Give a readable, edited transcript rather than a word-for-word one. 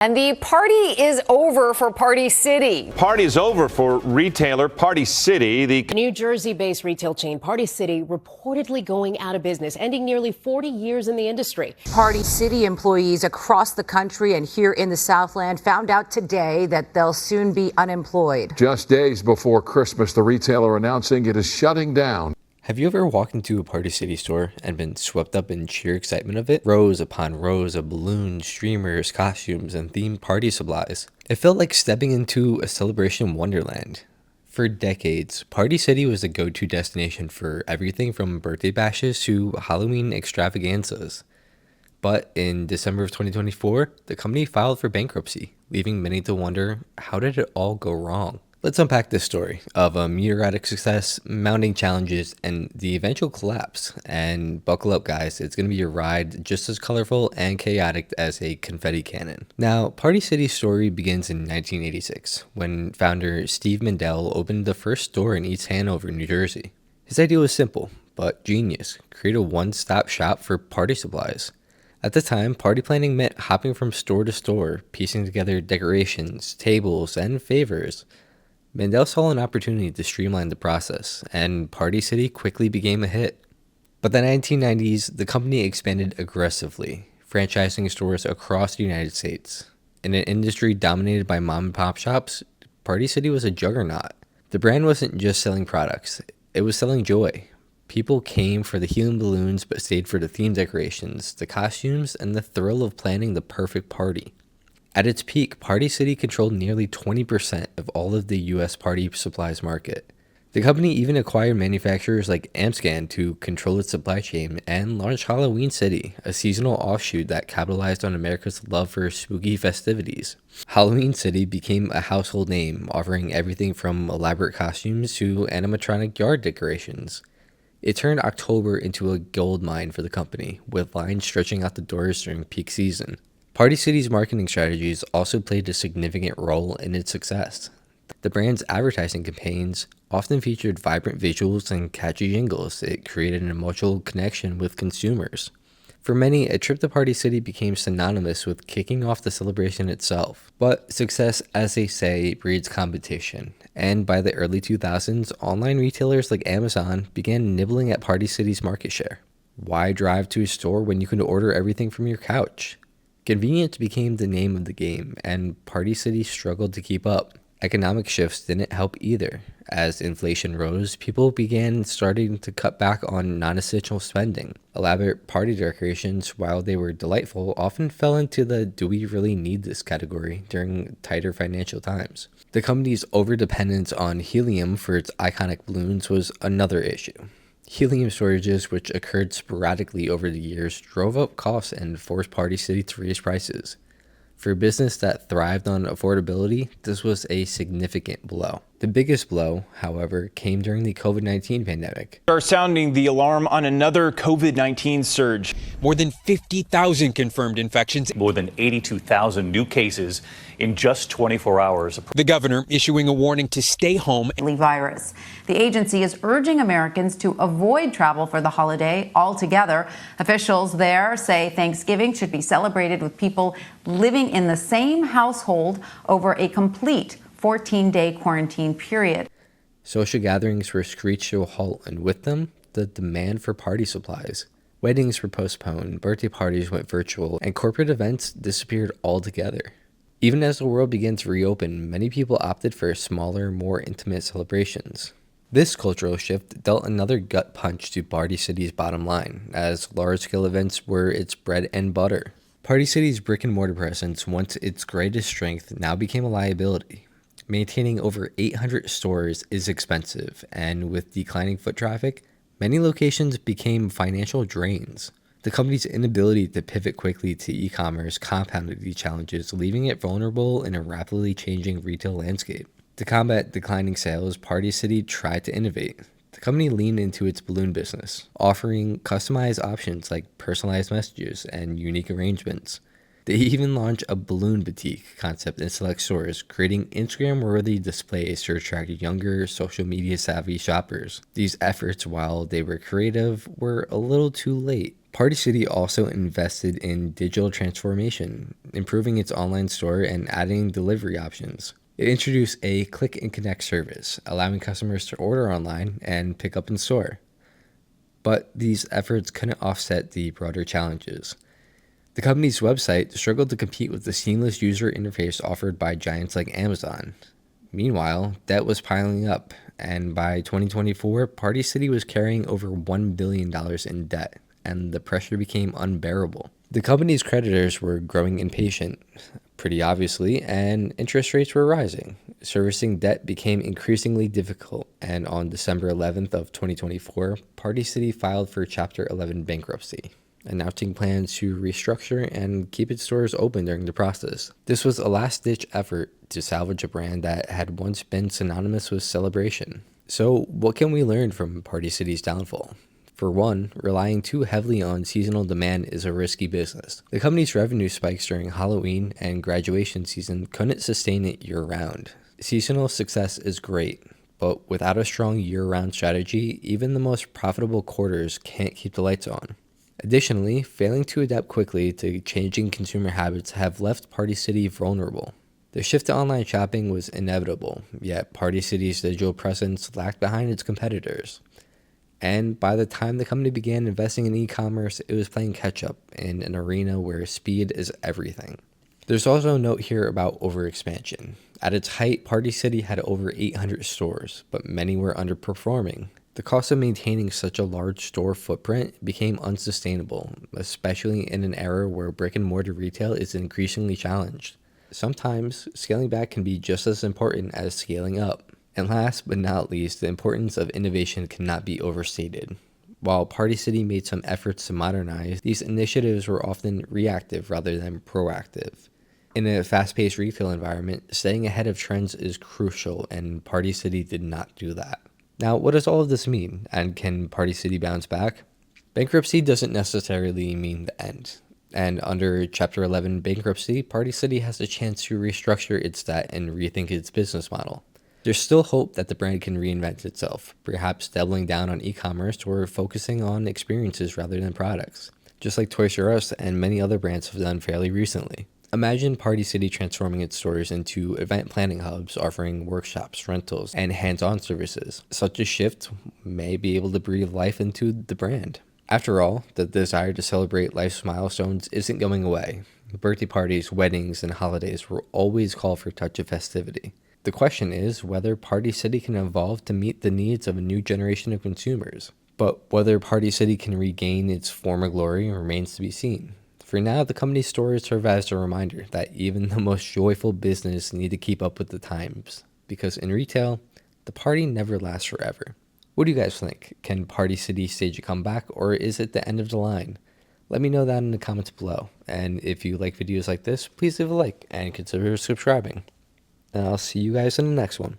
And the party is over for Party City. Party is over for retailer Party City. The New Jersey-based retail chain Party City reportedly going out of business, ending nearly 40 years in the industry. Party City employees across the country and here in the Southland found out today that they'll soon be unemployed. Just days before Christmas, the retailer announcing it is shutting down. Have you ever walked into a Party City store and been swept up in sheer excitement of it? Rows upon rows of balloons, streamers, costumes, and themed party supplies. It felt like stepping into a celebration wonderland. For decades, Party City was the go-to destination for everything from birthday bashes to Halloween extravaganzas. But in December of 2024, the company filed for bankruptcy, leaving many to wonder, how did it all go wrong? Let's unpack this story of a meteoric success, mounting challenges, and the eventual collapse. And buckle up, guys, it's going to be a ride just as colorful and chaotic as a confetti cannon. Now, Party City's story begins in 1986, when founder Steve Mandel opened the first store in East Hanover, New Jersey. His idea was simple, but genius: create a one-stop shop for party supplies. At the time, party planning meant hopping from store to store, piecing together decorations, tables, and favors. Mandel saw an opportunity to streamline the process, and Party City quickly became a hit. By the 1990s, the company expanded aggressively, franchising stores across the United States. In an industry dominated by mom-and-pop shops, Party City was a juggernaut. The brand wasn't just selling products, it was selling joy. People came for the helium balloons but stayed for the theme decorations, the costumes, and the thrill of planning the perfect party. At its peak, Party City controlled nearly 20% of all of the U.S. party supplies market. The company even acquired manufacturers like Amscan to control its supply chain and launched Halloween City, a seasonal offshoot that capitalized on America's love for spooky festivities. Halloween City became a household name, offering everything from elaborate costumes to animatronic yard decorations. It turned October into a gold mine for the company, with lines stretching out the doors during peak season. Party City's marketing strategies also played a significant role in its success. The brand's advertising campaigns often featured vibrant visuals and catchy jingles. It created an emotional connection with consumers. For many, a trip to Party City became synonymous with kicking off the celebration itself. But success, as they say, breeds competition. And by the early 2000s, online retailers like Amazon began nibbling at Party City's market share. Why drive to a store when you can order everything from your couch? Convenience became the name of the game, and Party City struggled to keep up. Economic shifts didn't help either. As inflation rose, people began starting to cut back on non-essential spending. Elaborate party decorations, while they were delightful, often fell into the "do we really need this" category during tighter financial times. The company's overdependence on helium for its iconic balloons was another issue. Helium shortages, which occurred sporadically over the years, drove up costs and forced Party City to raise prices. For a business that thrived on affordability, this was a significant blow. The biggest blow, however, came during the COVID-19 pandemic. Are sounding the alarm on another COVID-19 surge. More than 50,000 confirmed infections. More than 82,000 new cases in just 24 hours. The governor issuing a warning to stay home. Virus. The agency is urging Americans to avoid travel for the holiday altogether. Officials there say Thanksgiving should be celebrated with people living in the same household over a complete 14-day quarantine period. Social gatherings were screeched to a halt, and with them, the demand for party supplies. Weddings were postponed, birthday parties went virtual, and corporate events disappeared altogether. Even as the world began to reopen, many people opted for smaller, more intimate celebrations. This cultural shift dealt another gut punch to Party City's bottom line, as large-scale events were its bread and butter. Party City's brick-and-mortar presence, once its greatest strength, now became a liability. Maintaining over 800 stores is expensive, and with declining foot traffic, many locations became financial drains. The company's inability to pivot quickly to e-commerce compounded these challenges, leaving it vulnerable in a rapidly changing retail landscape. To combat declining sales, Party City tried to innovate. The company leaned into its balloon business, offering customized options like personalized messages and unique arrangements. They even launched a balloon boutique concept in select stores, creating Instagram-worthy displays to attract younger, social media-savvy shoppers. These efforts, while they were creative, were a little too late. Party City also invested in digital transformation, improving its online store and adding delivery options. It introduced a click and connect service, allowing customers to order online and pick up in store. But these efforts couldn't offset the broader challenges. The company's website struggled to compete with the seamless user interface offered by giants like Amazon. Meanwhile, debt was piling up, and by 2024, Party City was carrying over $1 billion in debt, and the pressure became unbearable. The company's creditors were growing impatient, pretty obviously, and interest rates were rising. Servicing debt became increasingly difficult, and on December 11th of 2024, Party City filed for Chapter 11 bankruptcy, announcing plans to restructure and keep its stores open during the process. This was a last-ditch effort to salvage a brand that had once been synonymous with celebration. So what can we learn from Party City's downfall? For one, relying too heavily on seasonal demand is a risky business. The company's revenue spikes during Halloween and graduation season couldn't sustain it year-round. Seasonal success is great, but without a strong year-round strategy, even the most profitable quarters can't keep the lights on. Additionally, failing to adapt quickly to changing consumer habits have left Party City vulnerable. The shift to online shopping was inevitable, yet Party City's digital presence lagged behind its competitors. And by the time the company began investing in e-commerce, it was playing catch-up in an arena where speed is everything. There's also a note here about overexpansion. At its height, Party City had over 800 stores, but many were underperforming. The cost of maintaining such a large store footprint became unsustainable, especially in an era where brick-and-mortar retail is increasingly challenged. Sometimes, scaling back can be just as important as scaling up. And last but not least, the importance of innovation cannot be overstated. While Party City made some efforts to modernize, these initiatives were often reactive rather than proactive. In a fast-paced retail environment, staying ahead of trends is crucial, and Party City did not do that. Now, what does all of this mean, and can Party City bounce back? Bankruptcy doesn't necessarily mean the end. And under Chapter 11 bankruptcy, Party City has a chance to restructure its debt and rethink its business model. There's still hope that the brand can reinvent itself, perhaps doubling down on e-commerce or focusing on experiences rather than products, just like Toys R Us and many other brands have done fairly recently. Imagine Party City transforming its stores into event planning hubs, offering workshops, rentals, and hands-on services. Such a shift may be able to breathe life into the brand. After all, the desire to celebrate life's milestones isn't going away. Birthday parties, weddings, and holidays will always call for a touch of festivity. The question is whether Party City can evolve to meet the needs of a new generation of consumers. But whether Party City can regain its former glory remains to be seen. For now, the company's stories serve as a reminder that even the most joyful business need to keep up with the times. Because in retail, the party never lasts forever. What do you guys think? Can Party City stage a comeback, or is it the end of the line? Let me know that in the comments below. And if you like videos like this, please leave a like and consider subscribing. And I'll see you guys in the next one.